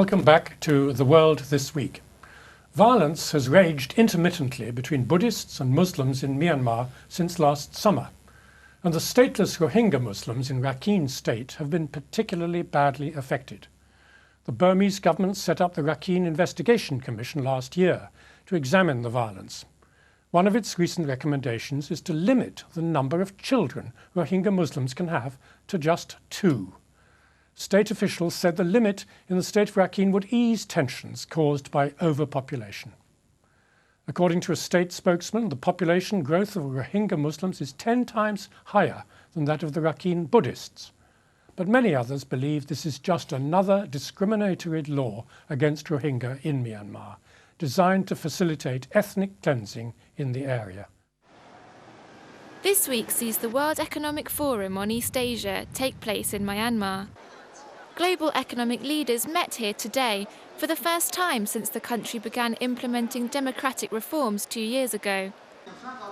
Welcome back to The World This Week. Violence has raged intermittently between Buddhists and Muslims in Myanmar since last summer, and the stateless Rohingya Muslims in Rakhine State have been particularly badly affected. The Burmese government set up the Rakhine Investigation Commission last year to examine the violence. One of its recent recommendations is to limit the number of children Rohingya Muslims can have to just 2. State officials said the limit in the state of Rakhine would ease tensions caused by overpopulation. According to a state spokesman, the population growth of Rohingya Muslims is 10 times higher than that of the Rakhine Buddhists. But many others believe this is just another discriminatory law against Rohingya in Myanmar, designed to facilitate ethnic cleansing in the area. This week sees the World Economic Forum on East Asia take place in Myanmar. Global economic leaders met here today for the first time since the country began implementing democratic reforms 2 years ago.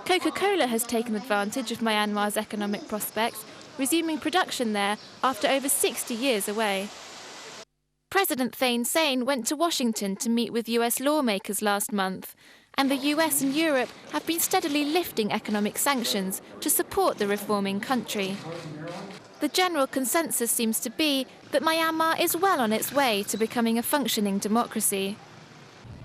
Coca-Cola has taken advantage of Myanmar's economic prospects, resuming production there after over 60 years away. President Thein Sein went to Washington to meet with US lawmakers last month, and the US and Europe have been steadily lifting economic sanctions to support the reforming country. The general consensus seems to be that Myanmar is well on its way to becoming a functioning democracy.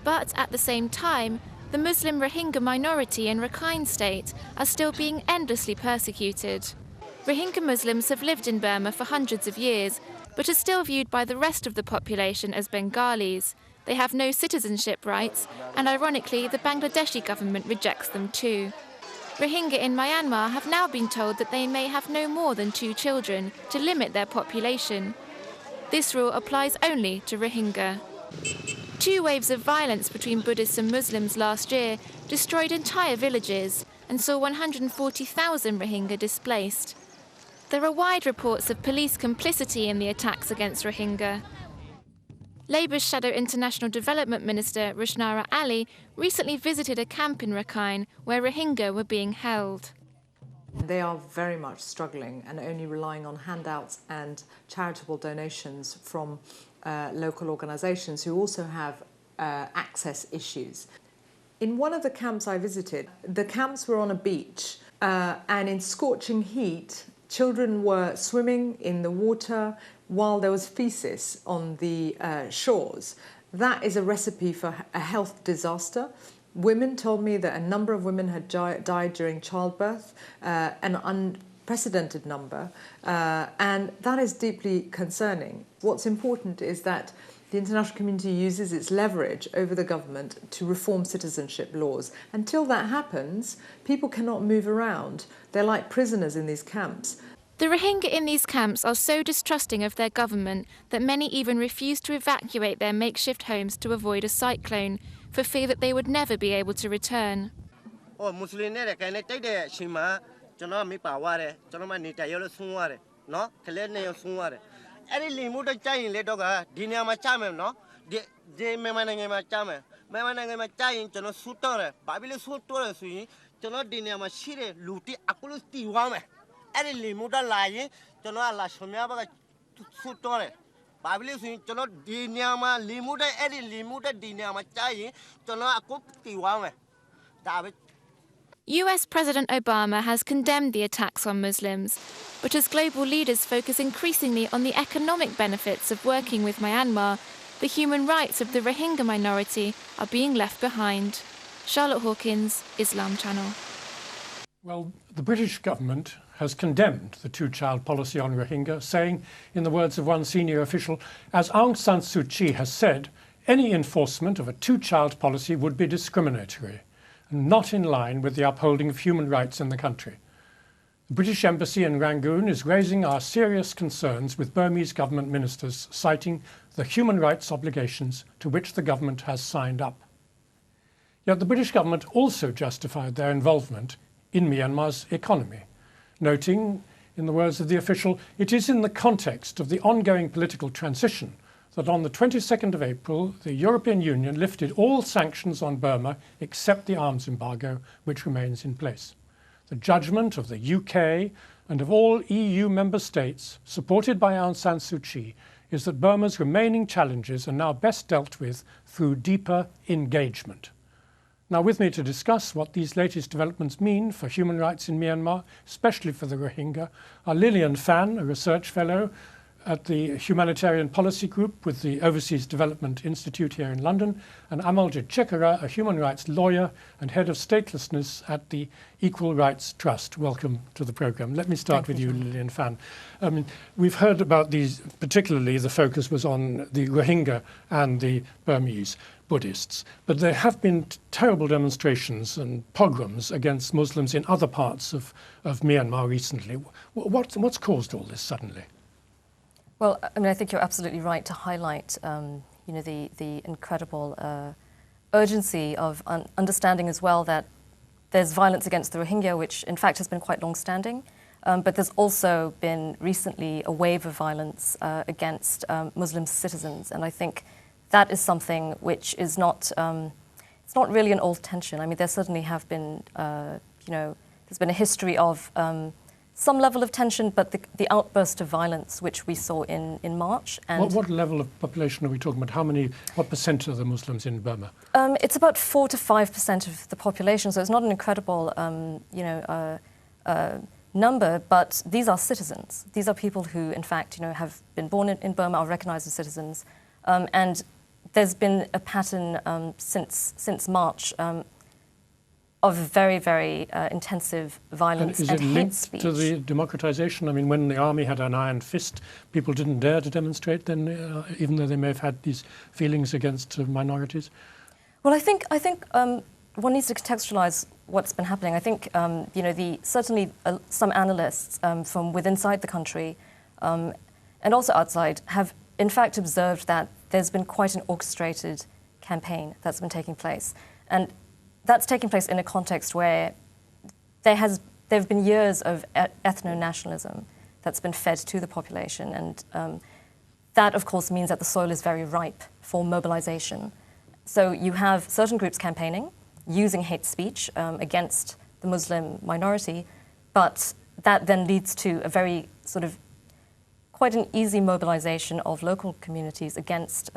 But at the same time, the Muslim Rohingya minority in Rakhine State are still being endlessly persecuted. Rohingya Muslims have lived in Burma for hundreds of years, but are still viewed by the rest of the population as Bengalis. They have no citizenship rights, and ironically, the Bangladeshi government rejects them too. Rohingya in Myanmar have now been told that they may have no more than 2 children to limit their population. This rule applies only to Rohingya. 2 waves of violence between Buddhists and Muslims last year destroyed entire villages and saw 140,000 Rohingya displaced. There are wide reports of police complicity in the attacks against Rohingya. Labour's Shadow International Development Minister Rushnara Ali recently visited a camp in Rakhine where Rohingya were being held. They are very much struggling and only relying on handouts and charitable donations from local organisations who also have access issues. In one of the camps I visited, the camps were on a beach and in scorching heat, children were swimming in the water while there was feces on the shores. That is a recipe for a health disaster. Women told me that a number of women had died during childbirth, an unprecedented number, and that is deeply concerning. What's important is that the international community uses its leverage over the government to reform citizenship laws. Until that happens, people cannot move around. They're like prisoners in these camps. The Rohingya in these camps are so distrusting of their government that many even refuse to evacuate their makeshift homes to avoid a cyclone, for fear that they would never be able to return. US President Obama has condemned the attacks on Muslims, but as global leaders focus increasingly on the economic benefits of working with Myanmar, the human rights of the Rohingya minority are being left behind. Charlotte Hawkins, Islam Channel. Well, the British government has condemned the 2-child policy on Rohingya, saying, in the words of one senior official, as Aung San Suu Kyi has said, any enforcement of a 2-child policy would be discriminatory and not in line with the upholding of human rights in the country. The British Embassy in Rangoon is raising our serious concerns with Burmese government ministers, citing the human rights obligations to which the government has signed up. Yet the British government also justified their involvement in Myanmar's economy, noting, in the words of the official, it is in the context of the ongoing political transition that on the 22nd of April, the European Union lifted all sanctions on Burma except the arms embargo, which remains in place. The judgment of the UK and of all EU member states, supported by Aung San Suu Kyi, is that Burma's remaining challenges are now best dealt with through deeper engagement. Now, with me to discuss what these latest developments mean for human rights in Myanmar, especially for the Rohingya, are Lilianne, a research fellow at the Humanitarian Policy Group with the Overseas Development Institute here in London, and Amal, Chickera, a human rights lawyer and head of Statelessness at the Equal Rights Trust. Welcome to the programme. Let me start with you, Lilianne. We've heard about these, particularly the focus was on the Rohingya and the Burmese Buddhists, but there have been terrible demonstrations and pogroms against Muslims in other parts of Myanmar recently. What's caused all this suddenly? Well, I mean, I think you're absolutely right to highlight, the incredible urgency of understanding as well that there's violence against the Rohingya, which in fact has been quite long-standing, but there's also been recently a wave of violence against Muslim citizens, and I think that is something which is not, it's not really an old tension. I mean, there certainly have been, there's been a history of some level of tension, but the outburst of violence which we saw in March. And what level of population are we talking about? What percent are the Muslims in Burma? It's about 4 to 5% of the population, so it's not an incredible, number, but these are citizens. These are people who, in fact, have been born in Burma, are recognized as citizens, and there's been a pattern since March of very, very intensive violence and hate speech. And is it linked to the democratization? I mean, when the army had an iron fist, people didn't dare to demonstrate then, even though they may have had these feelings against minorities? Well, I think one needs to contextualize what's been happening. I think, certainly some analysts from inside the country and also outside have in fact observed that there's been quite an orchestrated campaign that's been taking place. And that's taking place in a context where there have been years of ethno-nationalism that's been fed to the population, and that, of course, means that the soil is very ripe for mobilization. So you have certain groups campaigning, using hate speech against the Muslim minority, but that then leads to a very quite an easy mobilization of local communities against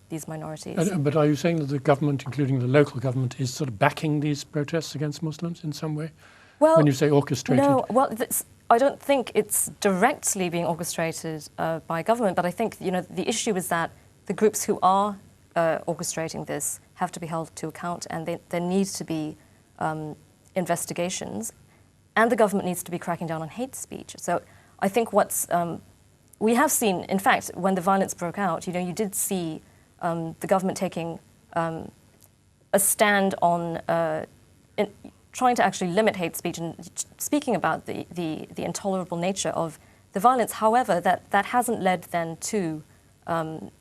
these minorities. But are you saying that the government, including the local government, is sort of backing these protests against Muslims in some way? Well, when you say orchestrated? No, well, I don't think it's directly being orchestrated by government, but I think the issue is that the groups who are orchestrating this have to be held to account, and there needs to be investigations, and the government needs to be cracking down on hate speech. So I think we have seen, in fact, when the violence broke out, you did see the government taking a stand on trying to actually limit hate speech and speaking about the intolerable nature of the violence. However, that hasn't led then to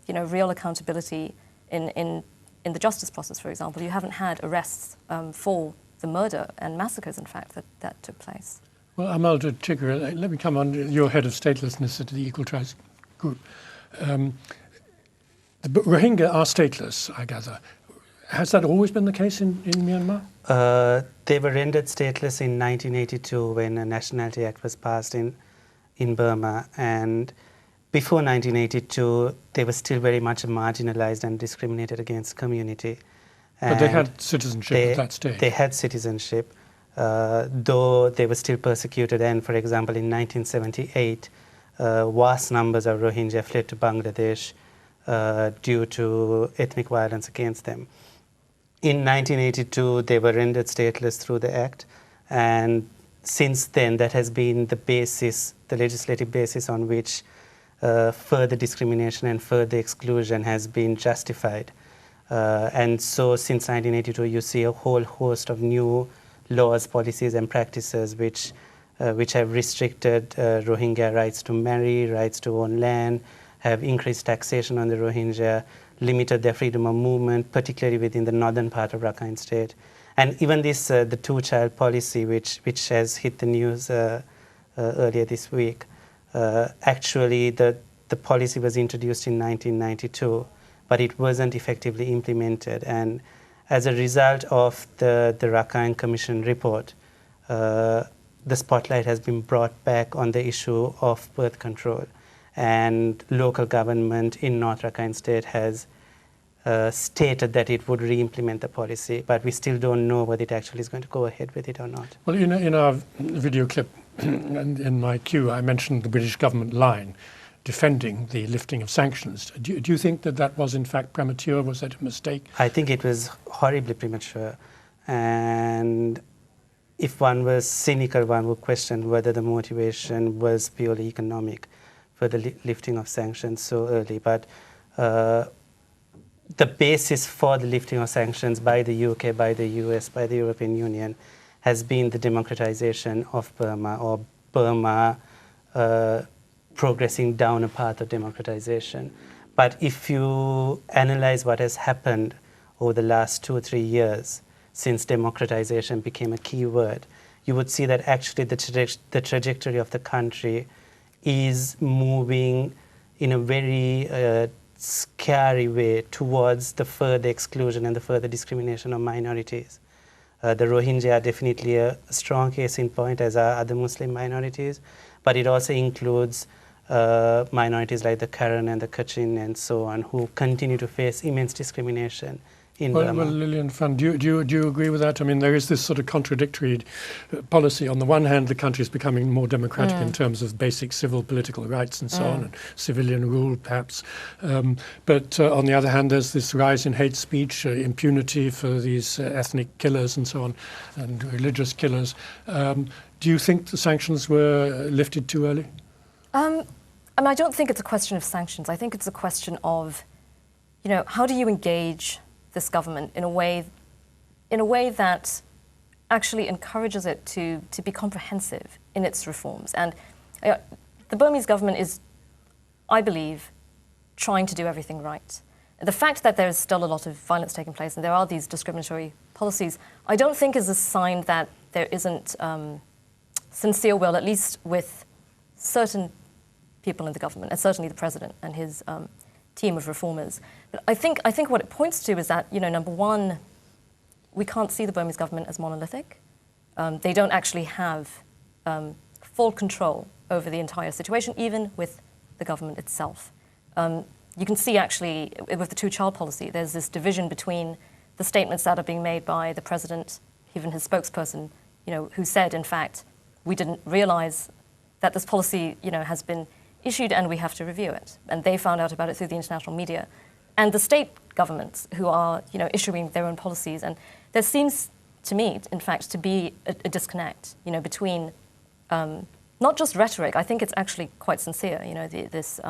real accountability in the justice process, for example. You haven't had arrests for the murder and massacres, in fact, that took place. Well, Amal, Chickera, let me come on. You're head of Statelessness at the Equal Rights Group. The Rohingya are stateless, I gather. Has that always been the case in Myanmar? They were rendered stateless in 1982 when a Nationality Act was passed in Burma. And before 1982, they were still very much a marginalized and discriminated against community. But they had citizenship at that stage. They had citizenship. Though they were still persecuted, and for example in 1978 vast numbers of Rohingya fled to Bangladesh due to ethnic violence against them. In 1982 they were rendered stateless through the act, and since then that has been the basis, the legislative basis on which further discrimination and further exclusion has been justified. And so since 1982 you see a whole host of new laws, policies and practices which have restricted Rohingya rights to marry, rights to own land, have increased taxation on the Rohingya, limited their freedom of movement, particularly within the northern part of Rakhine State. And even this, the two-child policy, which has hit the news earlier this week, actually the policy was introduced in 1992, but it wasn't effectively implemented. And as a result of the Rakhine Commission report, the spotlight has been brought back on the issue of birth control. and local government in North Rakhine State has stated that it would re-implement the policy, but we still don't know whether it actually is going to go ahead with it or not. Well, in our video clip, and in my cue, I mentioned the British government line defending the lifting of sanctions. Do you think that that was in fact premature? Was that a mistake? I think it was horribly premature, and if one was cynical, one would question whether the motivation was purely economic for the lifting of sanctions so early. But the basis for the lifting of sanctions by the UK, by the US, by the European Union has been the democratization of Burma, or Burma progressing down a path of democratization. But if you analyze what has happened over the last 2 or 3 years since democratization became a key word, you would see that actually the trajectory of the country is moving in a very scary way towards the further exclusion and the further discrimination of minorities. The Rohingya are definitely a strong case in point, as are other Muslim minorities, but it also includes minorities like the Karen and the Kachin and so on, who continue to face immense discrimination in Burma. Well, Lilianne, do you agree with that? I mean, there is this sort of contradictory policy. On the one hand, the country is becoming more democratic in terms of basic civil political rights and so on, and civilian rule, perhaps. But on the other hand, there's this rise in hate speech, impunity for these ethnic killers and so on, and religious killers. Do you think the sanctions were lifted too early? I mean, I don't think it's a question of sanctions. I think it's a question of, how do you engage this government in a way that actually encourages it to be comprehensive in its reforms. And the Burmese government is, I believe, trying to do everything right. The fact that there is still a lot of violence taking place and there are these discriminatory policies, I don't think is a sign that there isn't sincere will, at least with certain people in the government, and certainly the president and his team of reformers. But I think what it points to is that, number one, we can't see the Burmese government as monolithic. They don't actually have full control over the entire situation, even with the government itself. You can see actually with the two-child policy, there's this division between the statements that are being made by the president, even his spokesperson, who said, in fact, we didn't realize that this policy, has been issued and we have to review it. And they found out about it through the international media. And the state governments who are, issuing their own policies. And there seems to me, in fact, to be a disconnect, between not just rhetoric. I think it's actually quite sincere, this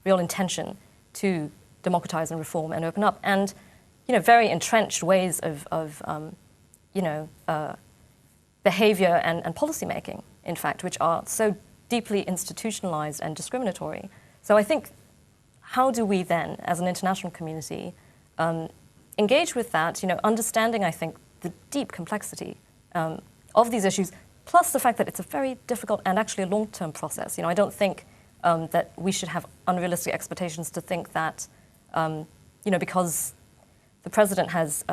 real intention to democratize and reform and open up, and, very entrenched ways of behavior and policy making, in fact, which are so deeply institutionalized and discriminatory. So I think, how do we then, as an international community, engage with that, understanding, I think, the deep complexity of these issues, plus the fact that it's a very difficult and actually a long-term process. I don't think that we should have unrealistic expectations to think that, because the president has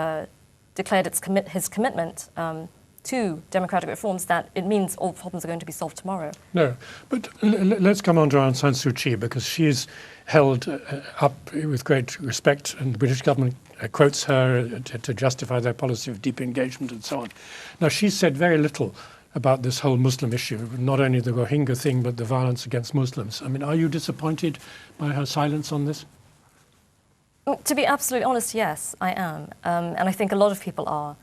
declared his commitment to democratic reforms, that it means all problems are going to be solved tomorrow. No, but let's come on to Aung San Suu Kyi, because she's held up with great respect, and the British government quotes her to justify their policy of deep engagement and so on. Now, she's said very little about this whole Muslim issue, not only the Rohingya thing, but the violence against Muslims. I mean, are you disappointed by her silence on this? To be absolutely honest, yes, I am. And I think a lot of people are.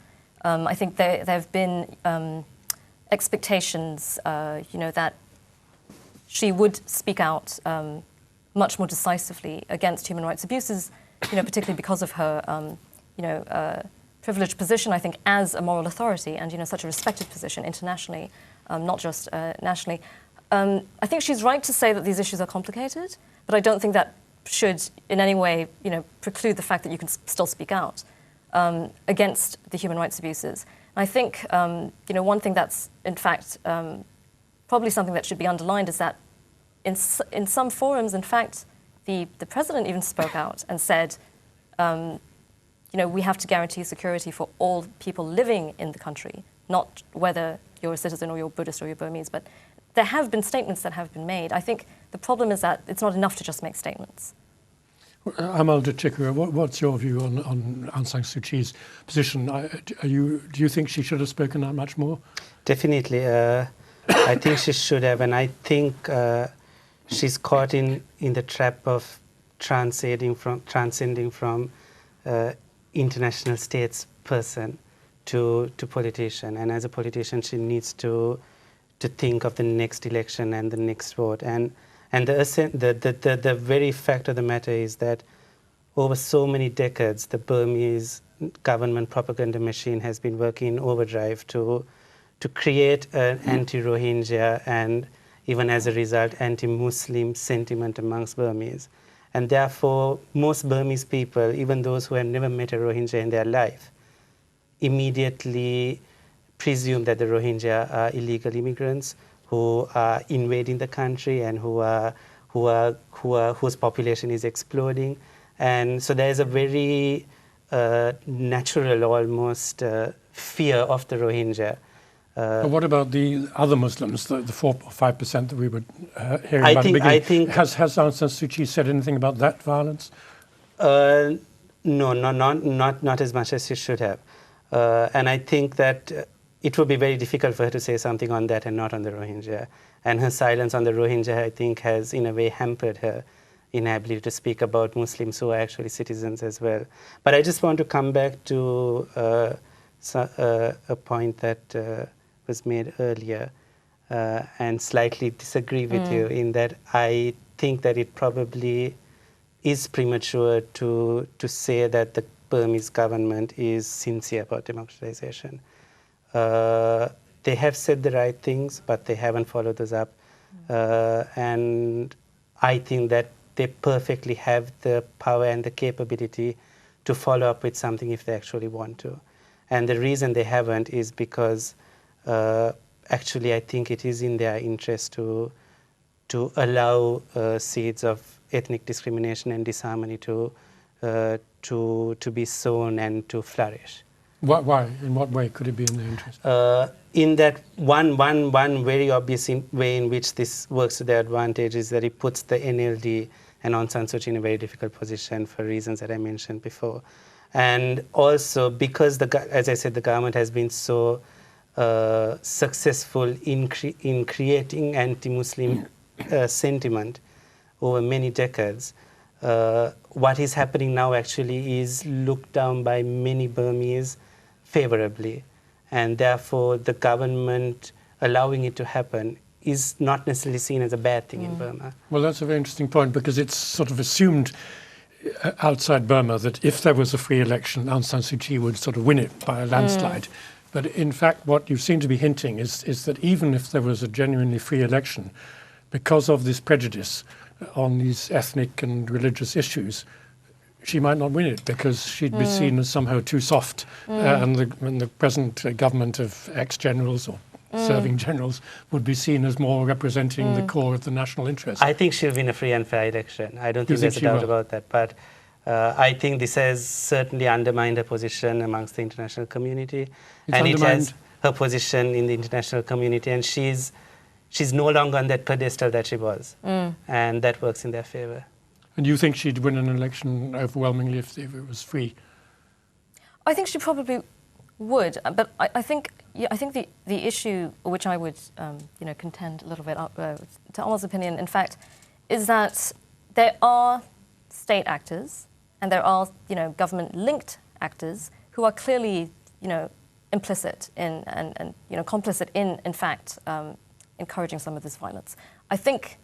I think there have been expectations, that she would speak out much more decisively against human rights abuses, particularly because of her, privileged position, I think, as a moral authority, and such a respected position internationally, not just nationally. I think she's right to say that these issues are complicated, but I don't think that should in any way, preclude the fact that you can still speak out against the human rights abuses. And I think, one thing that's, in fact, probably something that should be underlined is that in some forums, in fact, the president even spoke out and said, we have to guarantee security for all people living in the country, not whether you're a citizen or you're Buddhist or you're Burmese, but there have been statements that have been made. I think the problem is that it's not enough to just make statements. Amal de Chickera, what's your view on Aung San Suu Kyi's position? Do you think she should have spoken out much more? Definitely. I think she should have, and I think she's caught in the trap of transcending from international states person to politician. And as a politician, she needs to think of the next election and the next vote. And the very fact of the matter is that over so many decades, the Burmese government propaganda machine has been working in overdrive to create an anti-Rohingya and even as a result, anti-Muslim sentiment amongst Burmese. And therefore, most Burmese people, even those who have never met a Rohingya in their life, immediately presume that the Rohingya are illegal immigrants who are invading the country and whose population is exploding. And so there is a very natural, almost fear of the Rohingya. But what about the other Muslims, the 4 or 5% that we were hearing about at the beginning? Has Aung San Suu Kyi said anything about that violence? No, not as much as she should have. And I think that it would be very difficult for her to say something on that and not on the Rohingya. And her silence on the Rohingya, I think, has in a way hampered her inability to speak about Muslims who are actually citizens as well. But I just want to come back to a point that was made earlier and slightly disagree with you in that I think that it probably is premature to say that the Burmese government is sincere about democratization. They have said the right things, but they haven't followed those up. And I think that they perfectly have the power and the capability to follow up with something if they actually want to. And the reason they haven't is because actually I think it is in their interest to allow seeds of ethnic discrimination and disharmony to be sown and to flourish. Why? In what way could it be in their interest? In that one very obvious way in which this works to their advantage is that it puts the NLD and Aung San Suu Kyi in a very difficult position for reasons that I mentioned before. And also because, as I said, the government has been so successful in creating anti-Muslim sentiment over many decades, what is happening now actually is looked down by many Burmese favorably. And therefore, the government allowing it to happen is not necessarily seen as a bad thing in Burma. Well, that's a very interesting point because it's sort of assumed outside Burma that if there was a free election, Aung San Suu Kyi would sort of win it by a landslide. But in fact, what you seem to be hinting is that even if there was a genuinely free election, because of this prejudice on these ethnic and religious issues, she might not win it because she'd be seen as somehow too soft. And the present government of ex-generals or serving generals would be seen as more representing the core of the national interest. I think she'll win a free and fair election. I don't think there's a doubt about that. But I think this has certainly undermined her position amongst the international community. It has her position in the international community. And she's no longer on that pedestal that she was. And that works in their favor. And you think she'd win an election overwhelmingly if it was free? I think she probably would. But I think the issue which I would contend a little bit to Amal's opinion, in fact, is that there are state actors and there are government-linked actors who are clearly implicit in and complicit in fact encouraging some of this violence. I think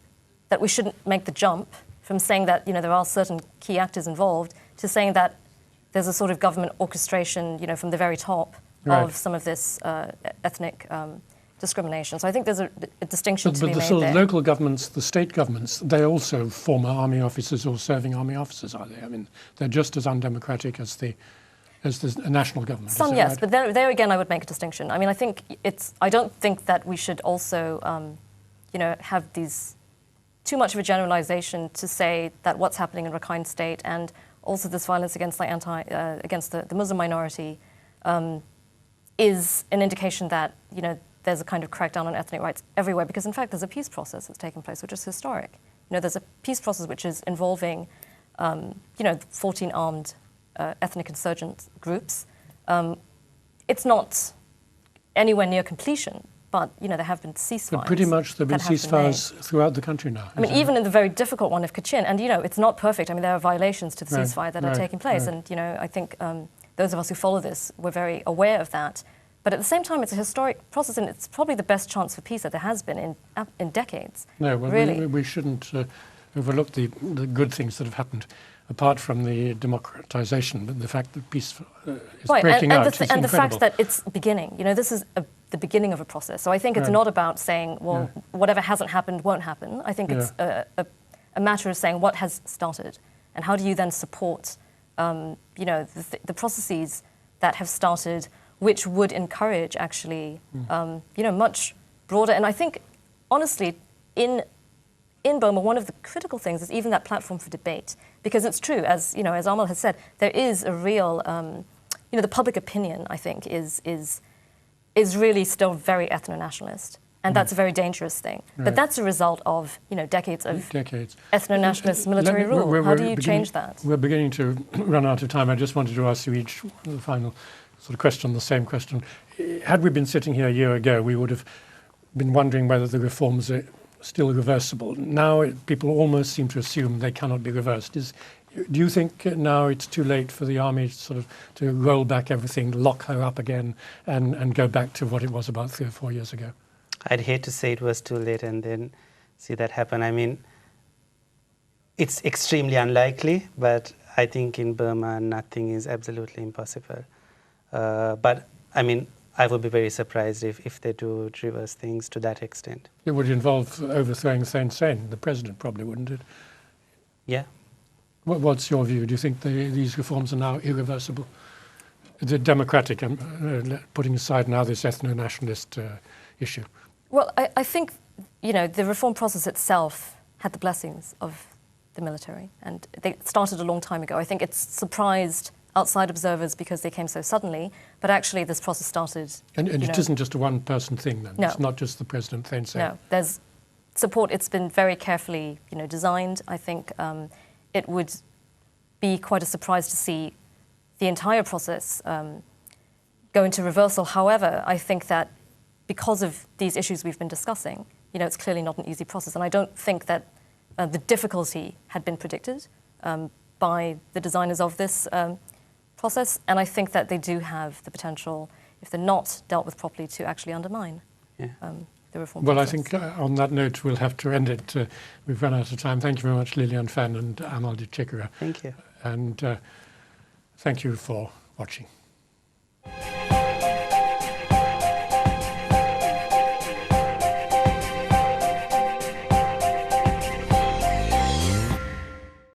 that we shouldn't make the jump from saying that there are certain key actors involved to saying that there's a sort of government orchestration from the very top of some of this ethnic discrimination. So I think there's a distinction to be made there. But the sort of local governments, the state governments, they're also former army officers or serving army officers, are they? I mean, they're just as undemocratic as the national government. Some, yes, right? But there again I would make a distinction. I mean, I don't think that we should also, have these too much of a generalization to say that what's happening in Rakhine State and also this violence against against the Muslim minority is an indication that there's a kind of crackdown on ethnic rights everywhere, because in fact there's a peace process that's taken place, which is historic. You know, there's a peace process which is involving, 14 armed ethnic insurgent groups. It's not anywhere near completion, but there have been ceasefires. But pretty much there have been ceasefires throughout the country now. I mean, even in the very difficult one of Kachin, and it's not perfect. I mean, there are violations to the ceasefire that are taking place, and I think those of us who follow this, we're very aware of that. But at the same time, it's a historic process, and it's probably the best chance for peace that there has been in decades. No, well, really. we shouldn't overlook the good things that have happened, apart from the democratization, but the fact that peace is breaking out is incredible. And the fact that it's beginning. This is the beginning of a process. So I think it's not about saying, well, whatever hasn't happened won't happen. I think it's a matter of saying what has started, and how do you then support, the processes that have started, which would encourage actually, much broader. And I think, honestly, in Burma, one of the critical things is even that platform for debate, because it's true, as Amal has said, there is a real, the public opinion, I think, is really still very ethno-nationalist, and that's a very dangerous thing. Right. But that's a result of decades of ethno-nationalist military rule. How do you change that? We're beginning to run out of time. I just wanted to ask you each the final sort of question, the same question. Had we been sitting here a year ago, we would have been wondering whether the reforms are still reversible. Now people almost seem to assume they cannot be reversed. Do you think now it's too late for the army to roll back everything, lock her up again, and go back to what it was about 3 or 4 years ago? I'd hate to say it was too late and then see that happen. I mean, it's extremely unlikely, but I think in Burma nothing is absolutely impossible. But I mean, I would be very surprised if they do reverse things to that extent. It would involve overthrowing Thein Sein. The president probably wouldn't it? Yeah. What's your view? Do you think these reforms are now irreversible? The democratic, putting aside now this ethno-nationalist issue. Well, I think, the reform process itself had the blessings of the military, and they started a long time ago. I think it's surprised outside observers because they came so suddenly, but actually this process started... And it isn't just a one-person thing then? No. It's not just the President Thein Sein? No, there's support. It's been very carefully, designed. I think it would be quite a surprise to see the entire process go into reversal. However, I think that because of these issues we've been discussing, it's clearly not an easy process, and I don't think that the difficulty had been predicted by the designers of this process, and I think that they do have the potential, if they're not dealt with properly, to actually undermine the reform process. Well, I think on that note we'll have to end it. We've run out of time. Thank you very much, Lilianne Fan and Amal Chickera. Thank you. And thank you for watching.